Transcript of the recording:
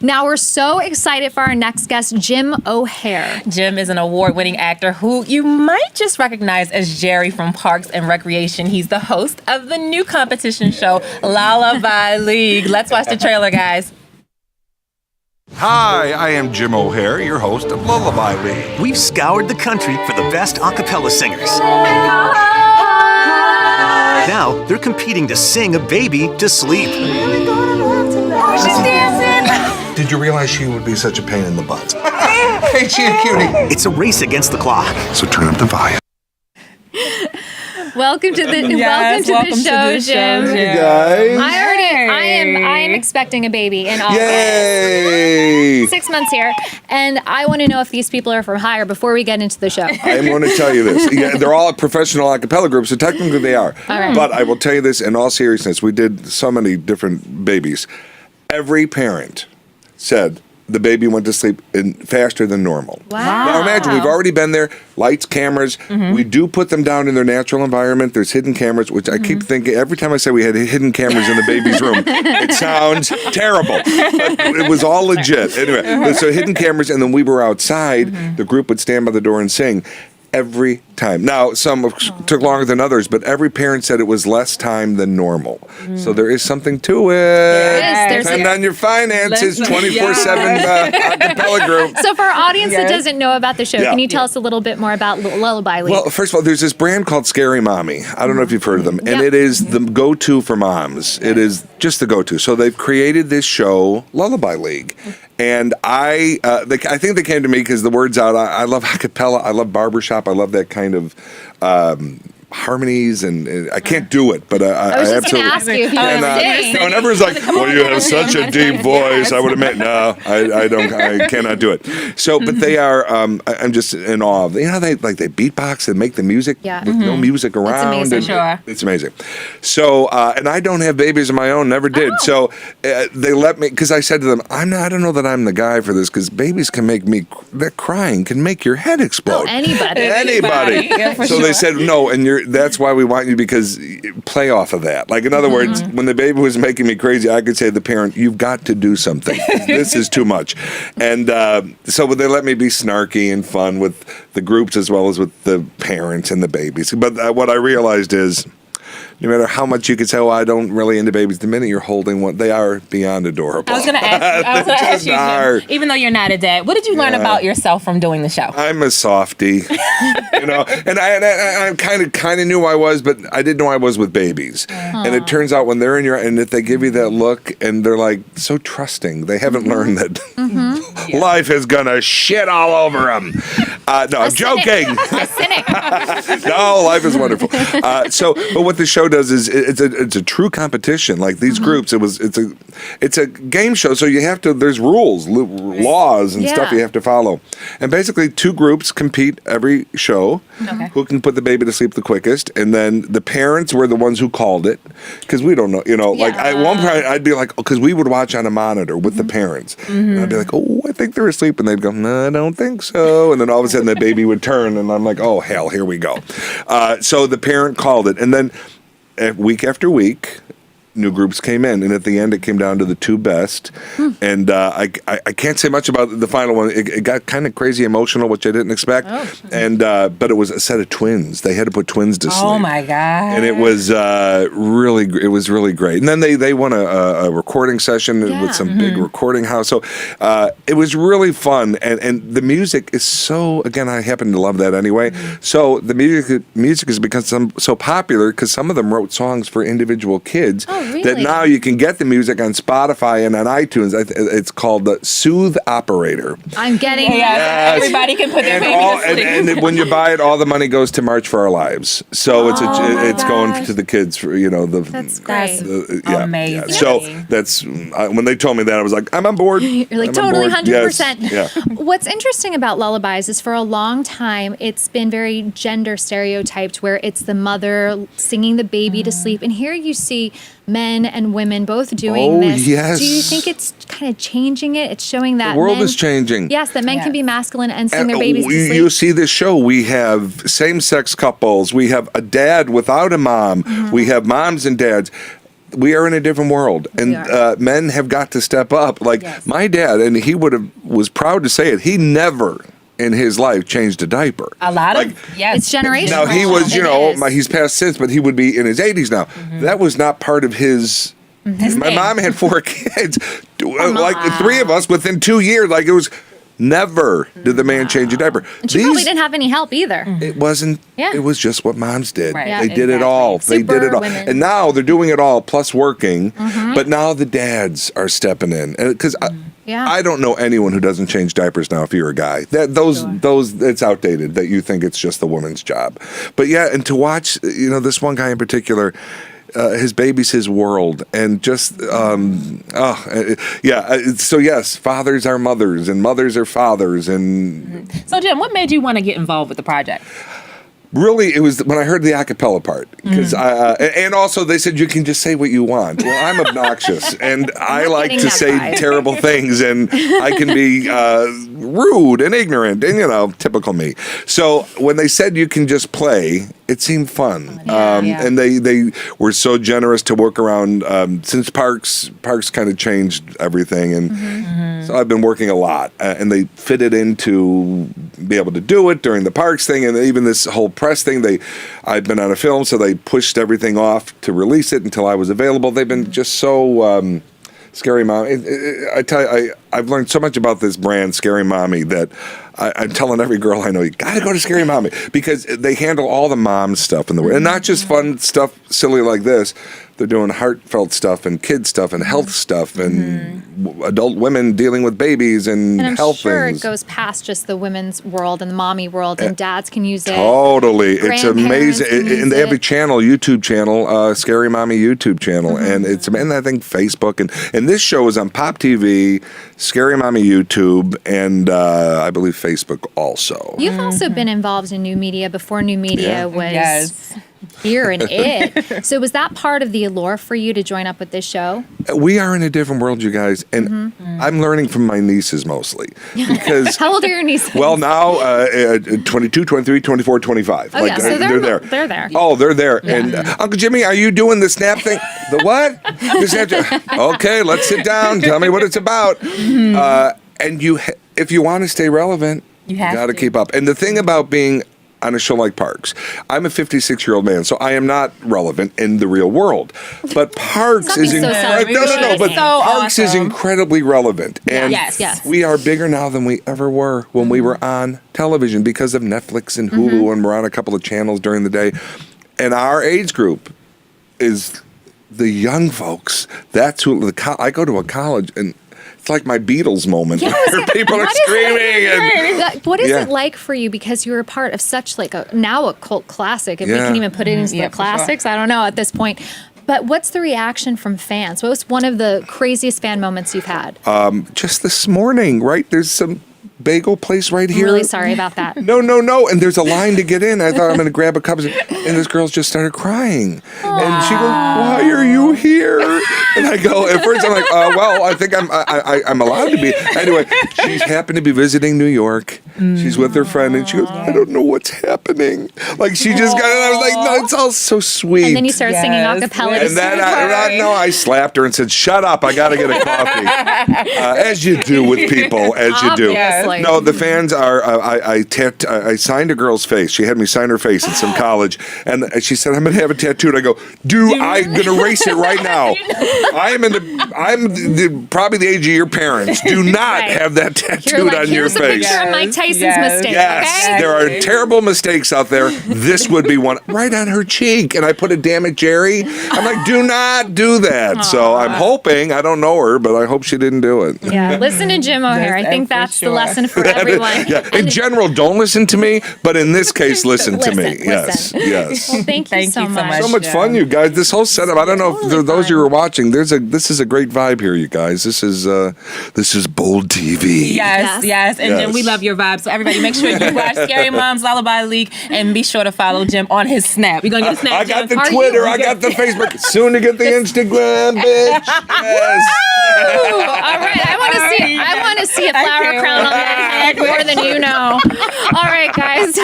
Now we're so excited for our next guest, Jim O'Heir. Jim is an award-winning actor who you might just recognize as Jerry from Parks and Recreation. He's the host of the new competition show, Lullaby League. Let's watch the trailer, guys. Hi, I am Jim O'Heir, your host of Lullaby League. We've scoured the country for the best a cappella singers. Now they're competing to sing a baby to sleep. She's dancing. Did you realize she would be such a pain in the butt? Hey, she a cutie. It's a race against the clock. So turn up the volume. Welcome to the show, Jim. Hey, guys. I am expecting a baby in August. Yay! 6 months here, and I want to know if these people are from Heir before we get into the show. I am going to tell you this. Yeah, they're all professional a cappella groups, so technically they are. All right. But I will tell you this in all seriousness. We did so many different babies. Every parent said the baby went to sleep faster than normal. Wow. Now imagine, we've already been there, lights, cameras. We do put them down in their natural environment. There's hidden cameras, which I keep thinking, every time I say we had hidden cameras in the baby's room, it sounds terrible. But it was all legit. Anyway, so hidden cameras, and then we were outside, the group would stand by the door and sing. Every time. Now, some took longer than others, but every parent said it was less time than normal. So there is something to it. Yes, Depend on your finances, 24/7 a cappella group. So for our audience that doesn't know about the show, Yeah. can you tell us a little bit more about Lullaby League? Well, first of all, there's this brand called Scary Mommy. I don't know if you've heard of them. And it is the go-to for moms. It is just the go-to. So they've created this show, Lullaby League. And I think they came to me because the word's out. I love a cappella. I love barbershop. I love that kind of harmonies, and I can't do it, but I was just absolutely. going to ask you if you were sing. And everyone's like, "Well, you have such a deep voice." I would admit, no, I don't. I cannot do it. So, but they are. I'm just in awe of. You know, they beatbox and make the music with no music around. amazing. And Sure. It's amazing. So, and I don't have babies of my own. Never did. So they let me, because I said to them, I don't know that I'm the guy for this, because babies can make me. That crying can make your head explode. Anybody. Yeah, for So sure. they said no, and that's why we want you, because play off of that. Like, in other words, when the baby was making me crazy, I could say to the parent, you've got to do something. This is too much. And so they let me be snarky and fun with the groups as well as with the parents and the babies. But what I realized is, no matter how much you could say, I don't really into babies, the minute you're holding one, they are beyond adorable. I was going to ask you, Jim, even though you're not a dad, what did you learn about yourself from doing the show? I'm a softie, and I kind of knew I was, but I didn't know I was with babies. And it turns out when they're in and if they give you that look and they're like so trusting, they haven't learned that life is gonna shit all over them. No, I'm joking. A cynic. No, life is wonderful. But what the show does is it's a true competition. Like these groups, it's a game show. So you have to. There's rules, laws, and stuff you have to follow. And basically, two groups compete every show. Who can put the baby to sleep the quickest? And then the parents were the ones who called it, because we don't know. Like at one point, I'd be like, because we would watch on a monitor with the parents, and I'd be like, oh, I think they're asleep, and they'd go, no, I don't think so. And then all of a sudden, the baby would turn, and I'm like, oh hell, here we go. So the parent called it, and then week after week, new groups came in, and at the end, it came down to the two best. And I can't say much about the final one. It got kind of crazy emotional, which I didn't expect. And but it was a set of twins. They had to put twins to sleep. Oh my God! And it was really great. And then they won a recording session with some big recording house. So it was really fun. And the music is so. Again, I happen to love that anyway. So the music has become so popular because some of them wrote songs for individual kids. Really? That now you can get the music on Spotify and on iTunes. It's called the Soothe Operator. I'm getting Everybody can put their baby to sleep. And when you buy it, all the money goes to March for Our Lives. So it's going to the kids for That's great. Amazing. Yeah. So that's when they told me that, I was like, I'm on board. You're like, I'm totally, on board. 100%. Yes. Yeah. What's interesting about lullabies is for a long time, it's been very gender stereotyped, where it's the mother singing the baby to sleep. And here you see men and women both doing this. Yes. Do you think it's kind of changing it? It's showing that The world men, is changing. Yes, that men can be masculine and sing And their babies to sleep. you see this show, we have same-sex couples, we have a dad without a mom, we have moms and dads. we are in a different world, and men have got to step up. Like my dad, and he was proud to say it. He never in his life changed a diaper. A lot of it's generational. Now he was, he's passed since, but he would be in his 80s now. That was not part of his. My mom had 4 kids, like 3 of us within 2 years. Like it was. Never did the man change a diaper. And she probably didn't have any help either. It wasn't. Yeah. It was just what moms did. Right. They did it all. They did it all. Women. And now they're doing it all plus working. But now the dads are stepping in, and because I don't know anyone who doesn't change diapers now. If you're a guy, those it's outdated. That you think it's just the woman's job. But and to watch, this one guy in particular. His baby's his world, and just so yes, fathers are mothers, and mothers are fathers, and so Jim, what made you want to get involved with the project? Really, it was when I heard the a cappella part, because and also they said you can just say what you want. Well, I'm obnoxious, and I like to say terrible things, and I can be rude and ignorant, and typical me. So when they said you can just play, it seemed fun, and they were so generous to work around. Since Parks kind of changed everything, and so I've been working a lot, and they fit it into be able to do it during the Parks thing, and even this whole press thing. I'd been on a film, so they pushed everything off to release it until I was available. They've been just so Scary Mommy. I tell you, I've learned so much about this brand, Scary Mommy, that I'm telling every girl I know, you got to go to Scary Mommy, because they handle all the mom stuff in the world, and not just fun stuff, silly like this. They're doing heartfelt stuff and kid stuff and health stuff and adult women dealing with babies and I'm health sure things. It goes past just the women's world and the mommy world, and dads can use it. Totally. It's amazing. And they have a YouTube channel, Scary Mommy YouTube channel. And and I think Facebook. And this show is on Pop TV, Scary Mommy YouTube, and I believe Facebook also. You've also been involved in new media before new media was here and it. So was that part of the allure for you to join up with this show? We are in a different world, you guys. And I'm learning from my nieces mostly. Because how old are your nieces? Well, now 22, 23, 24, 25. Oh, so they're there. They're there. Oh, they're there. Yeah. And Uncle Jimmy, are you doing the snap thing? The what? The snap okay, let's sit down. Tell me what it's about. And if you want to stay relevant, you got to keep up. And the thing about being on a show like Parks, I'm a 56-year-old man, so I am not relevant in the real world. But Parks is Parks is incredibly relevant, and we are bigger now than we ever were when we were on television because of Netflix and Hulu, and we're on a couple of channels during the day. And our age group is the young folks. That's who I go to a college and. It's like my Beatles moment where people are screaming. What is it like for you? Because you were a part of such now a cult classic. If we can even put it into the classics, I don't know at this point. But what's the reaction from fans? What was one of the craziest fan moments you've had? Just this morning, right? There's some bagel place right here. I'm really sorry about that. No. And there's a line to get in. I thought I'm going to grab a cup. And this girl just started crying. Aww. And she goes, "Why are you here?" And I go, at first I'm like, well, I think I'm allowed to be. Anyway, she happened to be visiting New York. She's with her friend. And she goes, "I don't know what's happening." Like she just got it. I was like, no, it's all so sweet. And then you started singing a cappella. And then I slapped her and said, "Shut up. I got to get a coffee." As you do with people, as you do. No, the fans are. I signed a girl's face. She had me sign her face in some college, and she said, "I'm going to have a tattoo." And I go, I'm going to erase it right now. I'm probably the age of your parents. Do not have that tattooed on your face. Here's a picture of Mike Tyson's mistake. Yes, okay? There are terrible mistakes out there. This would be one right on her cheek, and I put a "Damn it, Jerry." I'm like, do not do that. Aww. So I'm hoping. I don't know her, but I hope she didn't do it. Yeah, listen to Jim O'Heir. I think that's the lesson for everyone. In general, don't listen to me, but in this case, listen to me. Yes. Well, thank you so much. So much fun, you guys. This whole setup. I don't know if those you were watching. This is a great vibe here, you guys. This is Bold TV. Yes. And Jim, we love your vibe. So everybody, make sure you watch Scary Mom's Lullaby League, and be sure to follow Jim on his Snap. We're gonna get a Snap. I got the Twitter. I got the Facebook. Soon to get the Instagram, bitch. Yes. All right. I want to see a flower crown on that head more than you know. All right, guys.